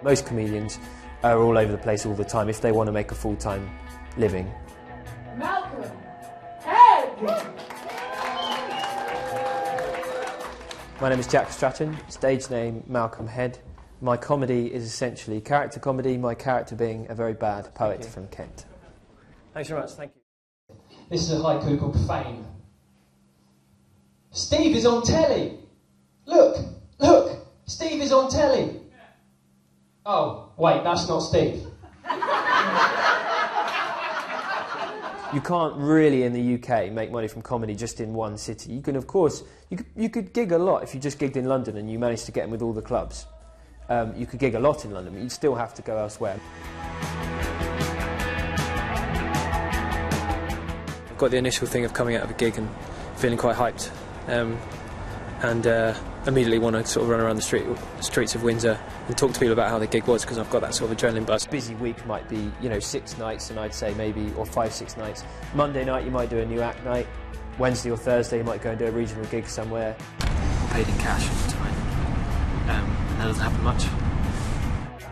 Most comedians are all over the place all the time if they want to make a full-time living. Malcolm Head! My name is Jack Stratton, stage name Malcolm Head. My comedy is essentially character comedy, my character being a very bad poet from Kent. Thanks very much, thank you. This is a haiku called Fame. Steve is on telly! Look! Look! Steve is on telly! Oh, wait, that's not Steve. You can't really, in the UK, make money from comedy just in one city. You can, of course, you could gig a lot if you just gigged in London and you managed to get in with all the clubs. You could gig a lot in London, but you'd still have to go elsewhere. I've got the initial thing of coming out of a gig and feeling quite hyped, and immediately want to sort of run around the streets of Windsor and talk to people about how the gig was, because I've got that sort of adrenaline buzz. Busy week might be, 6 nights, and I'd say maybe, or 5-6 nights. Monday night you might do a new act night. Wednesday or Thursday you might go and do a regional gig somewhere. I'm paid in cash all the time, and that doesn't happen much.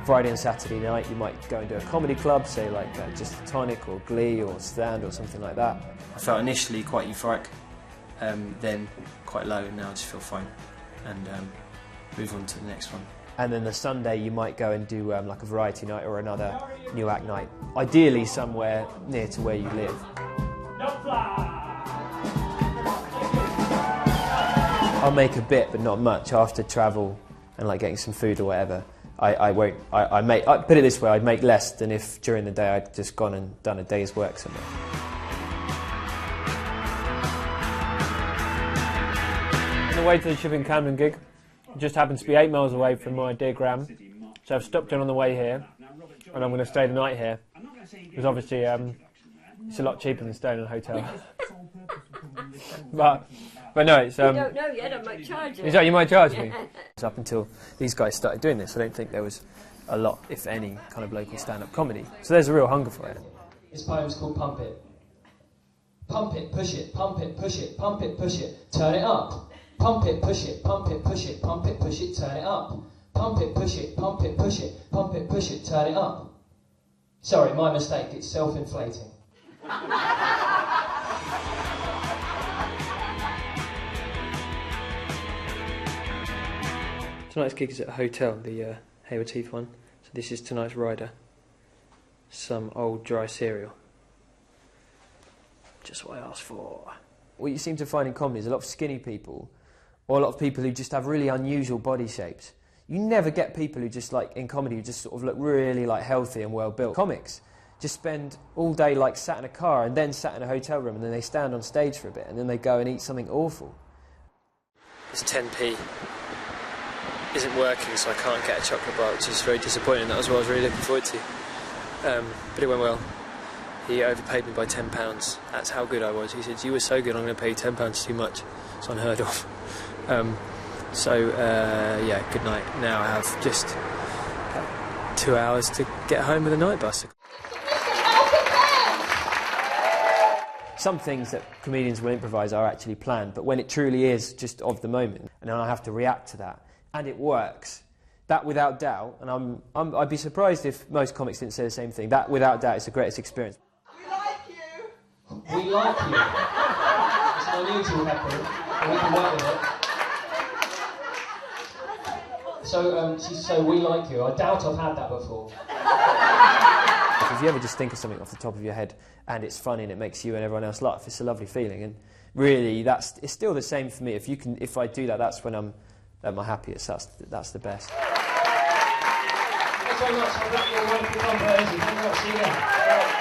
Friday and Saturday night you might go and do a comedy club, say like Just the Tonic or Glee or Stand or something like that. I felt initially quite euphoric, then quite low, and now I just feel fine. And move on to the next one. And then the Sunday you might go and do like a variety night or another new act night. Ideally somewhere near to where you live. I'll make a bit, but not much, after travel and like getting some food or whatever. I put it this way, I'd make less than if during the day I'd just gone and done a day's work somewhere. On the way to the Shipping Camden gig, it just happens to be 8 miles away from my dear Gram, so I've stopped in on the way here, and I'm going to stay the night here, because obviously it's a lot cheaper than staying in a hotel. but no, it's... You don't know yet, I might charge you. Is that you might charge me? Up until these guys started doing this, I don't think there was a lot, if any, kind of local stand-up comedy. So there's a real hunger for it. This poem's called Pump It. Pump it, push it, pump it, push it, pump it, push it, turn it up. Pump it, push it, pump it, push it, pump it, push it, turn it up. Pump it, push it, pump it, push it, pump it, push it, turn it up. Sorry, my mistake, it's self-inflating. Tonight's gig is at a hotel, the Hayward Heath one. So this is tonight's rider. Some old dry cereal. Just what I asked for. What you seem to find in comedy is a lot of skinny people, or a lot of people who just have really unusual body shapes. You never get people who just, like, in comedy, who just sort of look really, like, healthy and well-built. Comics just spend all day, like, sat in a car and then sat in a hotel room, and then they stand on stage for a bit, and then they go and eat something awful. This 10p isn't working, so I can't get a chocolate bar, which is very disappointing. That was what I was really looking forward to. But it went well. He overpaid me by £10. That's how good I was. He said, "You were so good, I'm going to pay you £10 too much." It's unheard of. Yeah, good night. Now I have just 2 hours to get home with a night bus. Some things that comedians will improvise are actually planned, but when it truly is just of the moment, and then I have to react to that, and it works, that without doubt, and I'd be surprised if most comics didn't say the same thing, that without doubt is the greatest experience. We like you! We like you. It's an unusual record, and we can work with it. So we like you. I doubt I've had that before. If you ever just think of something off the top of your head and it's funny and it makes you and everyone else laugh, it's a lovely feeling. And really, it's still the same for me. If I do that, that's when I'm at my happiest. That's the best. Thanks very much. I've got your wonderful conversation. Thank you very much. See you again.